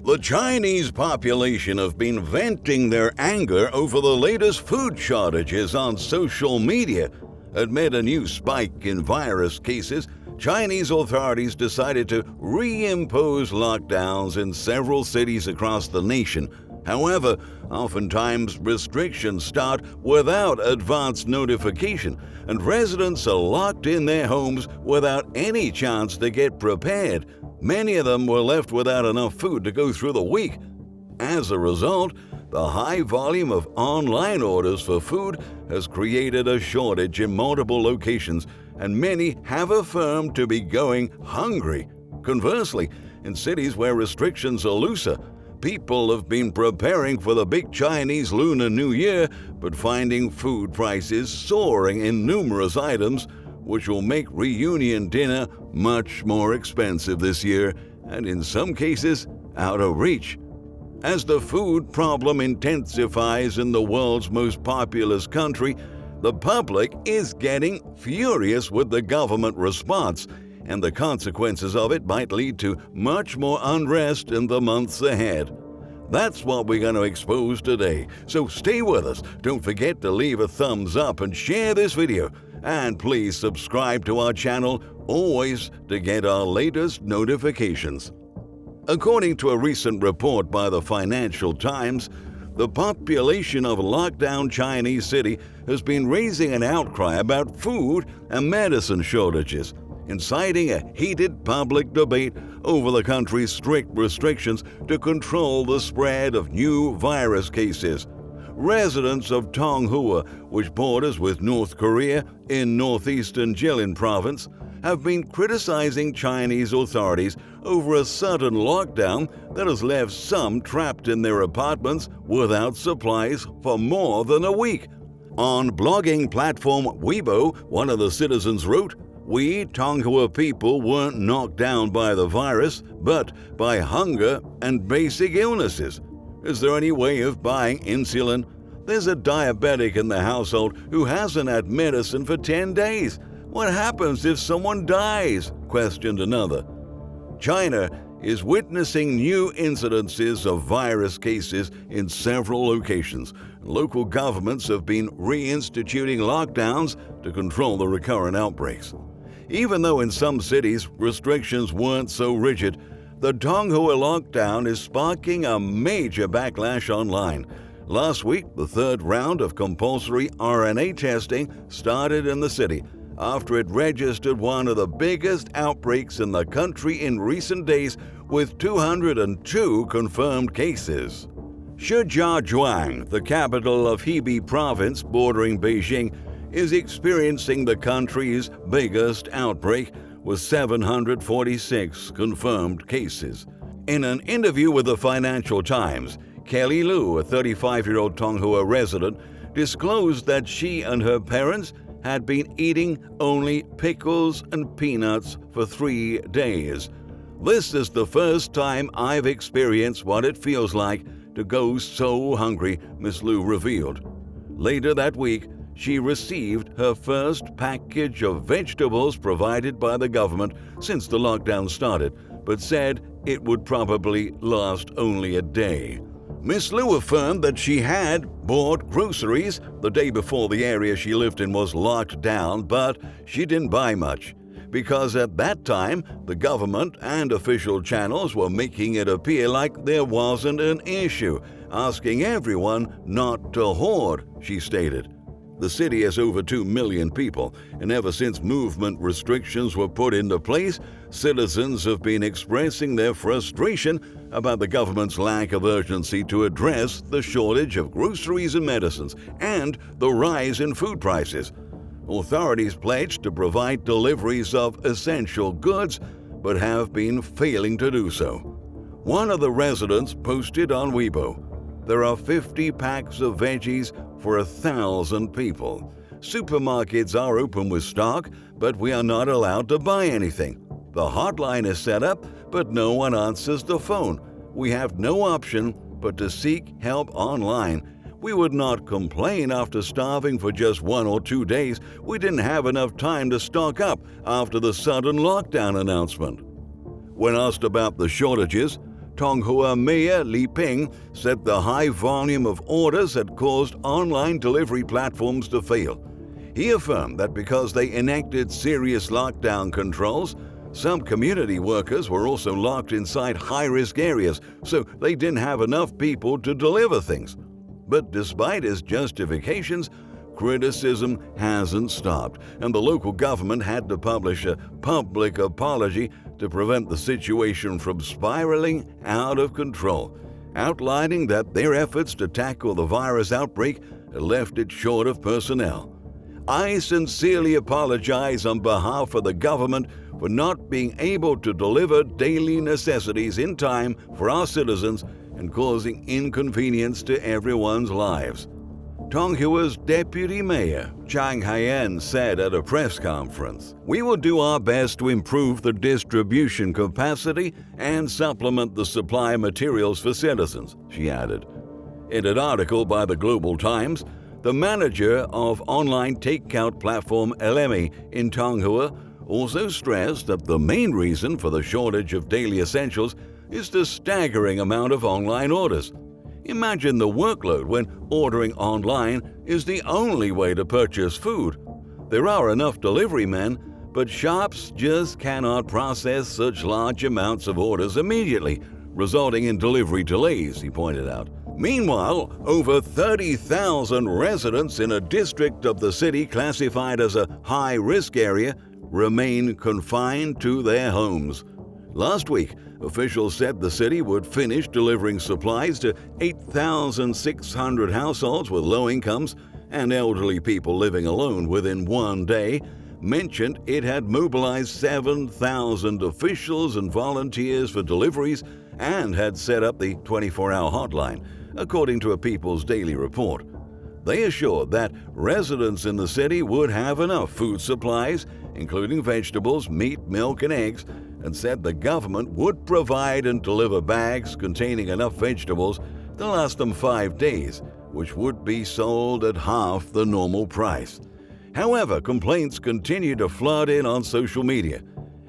The Chinese population have been venting their anger over the latest food shortages on social media. Amid a new spike in virus cases, Chinese authorities decided to reimpose lockdowns in several cities across the nation. However, oftentimes restrictions start without advance notification, and residents are locked in their homes without any chance to get prepared. Many of them were left without enough food to go through the week. As a result, the high volume of online orders for food has created a shortage in multiple locations, and many have affirmed to be going hungry. Conversely, in cities where restrictions are looser, people have been preparing for the big Chinese Lunar New Year, but finding food prices soaring in numerous items, which will make reunion dinner much more expensive this year, and in some cases, out of reach. As the food problem intensifies in the world's most populous country, the public is getting furious with the government response, and the consequences of it might lead to much more unrest in the months ahead. That's what we're going to expose today, so stay with us. Don't forget to leave a thumbs up and share this video. And please subscribe to our channel, always to get our latest notifications. According to a recent report by the Financial Times, the population of a lockdown Chinese city has been raising an outcry about food and medicine shortages, inciting a heated public debate over the country's strict restrictions to control the spread of new virus cases. Residents of Tonghua, which borders with North Korea in northeastern Jilin province, have been criticizing Chinese authorities over a sudden lockdown that has left some trapped in their apartments without supplies for more than a week. On blogging platform Weibo, one of the citizens wrote, "We Tonghua people weren't knocked down by the virus, but by hunger and basic illnesses. Is there any way of buying insulin? There's a diabetic in the household who hasn't had medicine for 10 days. What happens if someone dies?" questioned another. China is witnessing new incidences of virus cases in several locations. Local governments have been reinstituting lockdowns to control the recurrent outbreaks. Even though in some cities restrictions weren't so rigid, the Tonghua lockdown is sparking a major backlash online. Last week, the third round of compulsory RNA testing started in the city after it registered one of the biggest outbreaks in the country in recent days, with 202 confirmed cases. Shijiazhuang, the capital of Hebei province bordering Beijing, is experiencing the country's biggest outbreak, with 746 confirmed cases. In an interview with the Financial Times, Kelly Lu, a 35-year-old Tonghua resident, disclosed that she and her parents had been eating only pickles and peanuts for 3 days. "This is the first time I've experienced what it feels like to go so hungry," Ms. Lu revealed. Later that week, she received her first package of vegetables provided by the government since the lockdown started, but said it would probably last only a day. Ms. Lu affirmed that she had bought groceries the day before the area she lived in was locked down, but she didn't buy much, because at that time the government and official channels were making it appear like there wasn't an issue, asking everyone not to hoard, she stated. The city has over 2 million people, and ever since movement restrictions were put into place, citizens have been expressing their frustration about the government's lack of urgency to address the shortage of groceries and medicines and the rise in food prices. Authorities pledged to provide deliveries of essential goods, but have been failing to do so. One of the residents posted on Weibo, "There are 50 packs of veggies for 1,000 people. Supermarkets are open with stock, but we are not allowed to buy anything. The hotline is set up, but no one answers the phone. We have no option but to seek help online. We would not complain after starving for just 1 or 2 days. We didn't have enough time to stock up after the sudden lockdown announcement." When asked about the shortages, Tonghua Mayor Li Ping said the high volume of orders had caused online delivery platforms to fail. He affirmed that because they enacted serious lockdown controls, some community workers were also locked inside high-risk areas, so they didn't have enough people to deliver things. But despite his justifications, criticism hasn't stopped, and the local government had to publish a public apology to prevent the situation from spiraling out of control, outlining that their efforts to tackle the virus outbreak had left it short of personnel. "I sincerely apologize on behalf of the government for not being able to deliver daily necessities in time for our citizens and causing inconvenience to everyone's lives," Tonghua's deputy mayor, Zhang Haiyan, said at a press conference. "We will do our best to improve the distribution capacity and supplement the supply of materials for citizens," she added. In an article by the Global Times, the manager of online takeout platform Elemi in Tonghua also stressed that the main reason for the shortage of daily essentials is the staggering amount of online orders. Imagine the workload when ordering online is the only way to purchase food. There are enough delivery men, but shops just cannot process such large amounts of orders immediately, resulting in delivery delays, he pointed out. Meanwhile, over 30,000 residents in a district of the city classified as a high-risk area remain confined to their homes. Last week, officials said the city would finish delivering supplies to 8,600 households with low incomes and elderly people living alone within one day, mentioned it had mobilized 7,000 officials and volunteers for deliveries and had set up the 24-hour hotline, according to a People's Daily report. They assured that residents in the city would have enough food supplies, including vegetables, meat, milk, and eggs, and said the government would provide and deliver bags containing enough vegetables to last them 5 days, which would be sold at half the normal price. However, complaints continue to flood in on social media.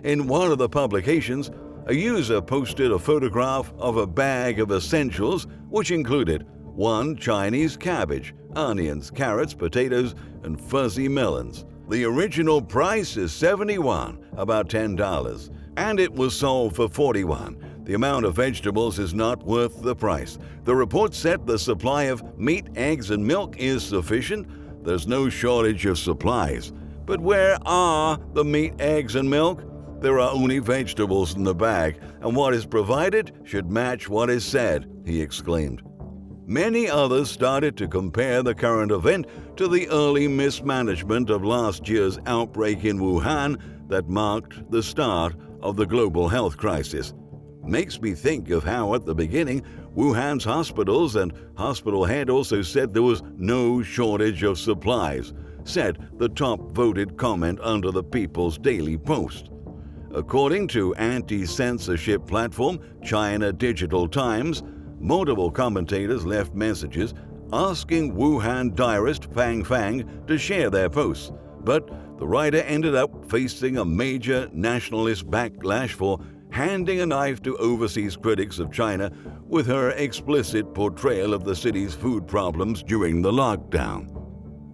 In one of the publications, a user posted a photograph of a bag of essentials which included 1 Chinese cabbage, onions, carrots, potatoes, and fuzzy melons. The original price is 71, about $10, and it was sold for 41. The amount of vegetables is not worth the price. The report said the supply of meat, eggs, and milk is sufficient. There's no shortage of supplies. But where are the meat, eggs, and milk? There are only vegetables in the bag, and what is provided should match what is said, he exclaimed. Many others started to compare the current event to the early mismanagement of last year's outbreak in Wuhan that marked the start of the global health crisis. Makes me think of how at the beginning, Wuhan's hospitals and hospital head also said there was no shortage of supplies, said the top-voted comment under the People's Daily Post. According to anti-censorship platform China Digital Times, multiple commentators left messages asking Wuhan diarist Fang Fang to share their posts, but the writer ended up facing a major nationalist backlash for handing a knife to overseas critics of China with her explicit portrayal of the city's food problems during the lockdown.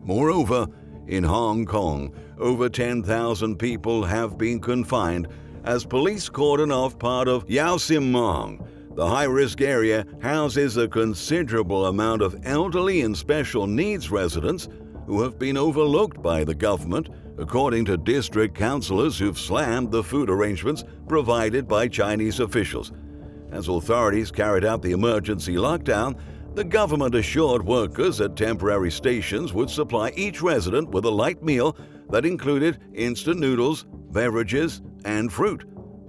Moreover, in Hong Kong, over 10,000 people have been confined as police cordon off part of Yaosimeng. The high-risk area houses a considerable amount of elderly and special needs residents who have been overlooked by the government, according to district councillors who've slammed the food arrangements provided by Chinese officials. As authorities carried out the emergency lockdown, the government assured workers at temporary stations would supply each resident with a light meal that included instant noodles, beverages, and fruit.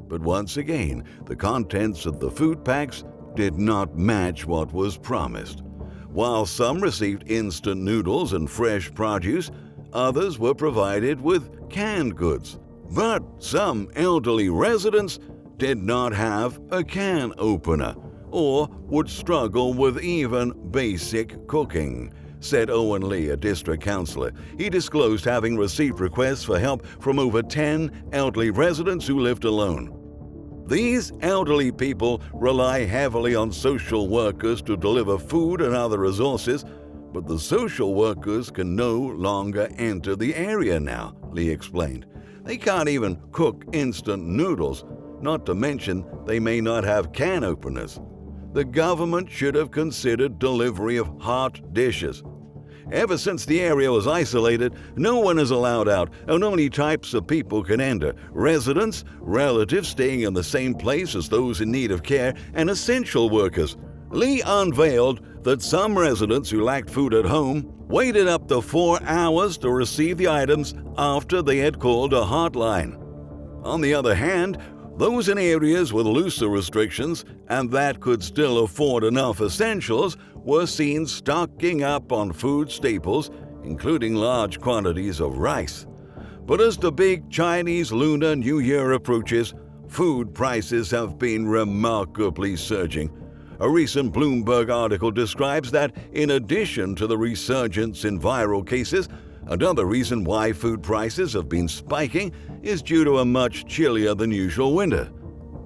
But once again, the contents of the food packs did not match what was promised. While some received instant noodles and fresh produce, others were provided with canned goods. But some elderly residents did not have a can opener or would struggle with even basic cooking, said Owen Lee, a district councillor. He disclosed having received requests for help from over 10 elderly residents who lived alone. These elderly people rely heavily on social workers to deliver food and other resources, but the social workers can no longer enter the area now, Lee explained. They can't even cook instant noodles, not to mention they may not have can openers. The government should have considered delivery of hot dishes. Ever since the area was isolated, no one is allowed out, and only types of people can enter: residents, relatives staying in the same place as those in need of care, and essential workers. Lee unveiled that some residents who lacked food at home waited up to 4 hours to receive the items after they had called a hotline. On the other hand, those in areas with looser restrictions and that could still afford enough essentials were seen stocking up on food staples, including large quantities of rice. But as the big Chinese Lunar New Year approaches, food prices have been remarkably surging. A recent Bloomberg article describes that, in addition to the resurgence in viral cases, another reason why food prices have been spiking is due to a much chillier than usual winter.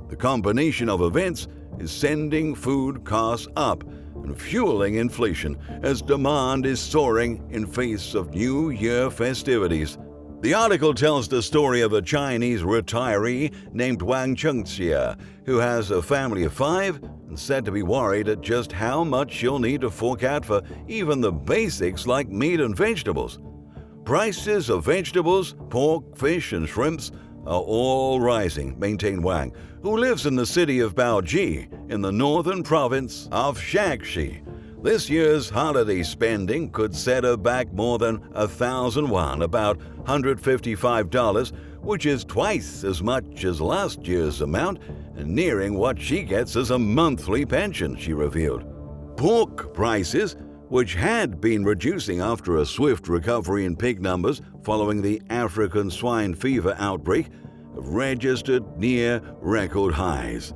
The combination of events is sending food costs up and fueling inflation as demand is soaring in face of New Year festivities. The article tells the story of a Chinese retiree named Wang Chengxia, who has a family of 5 and said to be worried at just how much she'll need to fork out for even the basics like meat and vegetables. Prices of vegetables, pork, fish, and shrimps are all rising, maintained Wang, who lives in the city of Baoji in the northern province of Shaanxi. This year's holiday spending could set her back more than 1,000 yuan, about $155, which is twice as much as last year's amount and nearing what she gets as a monthly pension, she revealed. Pork prices, which had been reducing after a swift recovery in pig numbers following the African swine fever outbreak, have registered near record highs.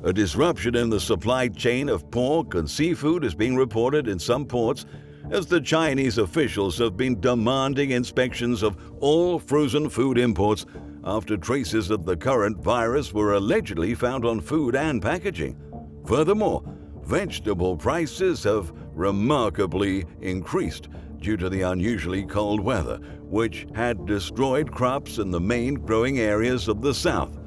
A disruption in the supply chain of pork and seafood is being reported in some ports as the Chinese officials have been demanding inspections of all frozen food imports after traces of the current virus were allegedly found on food and packaging. Furthermore, vegetable prices have remarkably increased due to the unusually cold weather, which had destroyed crops in the main growing areas of the south.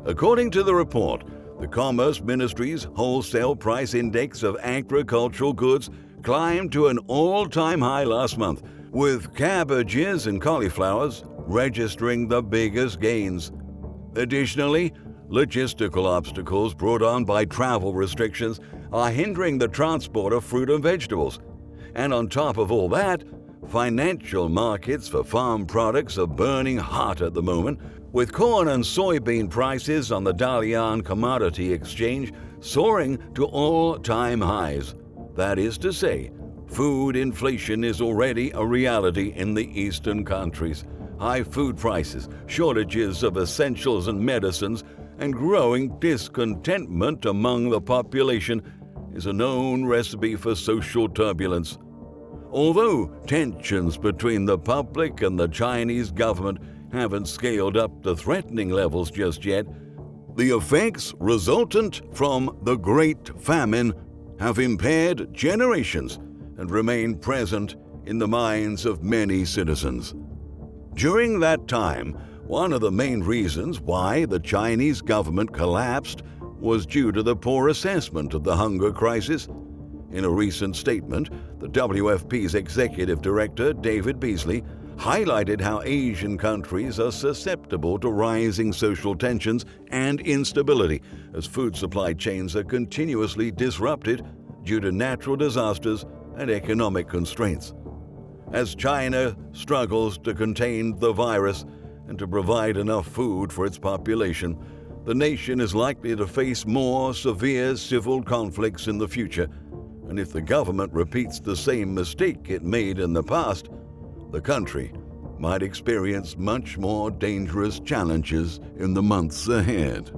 According to the report, the Commerce Ministry's wholesale price index of agricultural goods climbed to an all-time high last month, with cabbages and cauliflowers registering the biggest gains. Additionally, logistical obstacles brought on by travel restrictions are hindering the transport of fruit and vegetables. And on top of all that, financial markets for farm products are burning hot at the moment, with corn and soybean prices on the Dalian Commodity Exchange soaring to all-time highs. That is to say, food inflation is already a reality in the eastern countries. High food prices, shortages of essentials and medicines, and growing discontentment among the population is a known recipe for social turbulence. Although tensions between the public and the Chinese government haven't scaled up to threatening levels just yet, the effects resultant from the Great Famine have impaired generations and remain present in the minds of many citizens. During that time, one of the main reasons why the Chinese government collapsed was due to the poor assessment of the hunger crisis. In a recent statement, the WFP's executive director, David Beasley, highlighted how Asian countries are susceptible to rising social tensions and instability as food supply chains are continuously disrupted due to natural disasters and economic constraints. As China struggles to contain the virus and to provide enough food for its population, the nation is likely to face more severe civil conflicts in the future, and if the government repeats the same mistake it made in the past, the country might experience much more dangerous challenges in the months ahead.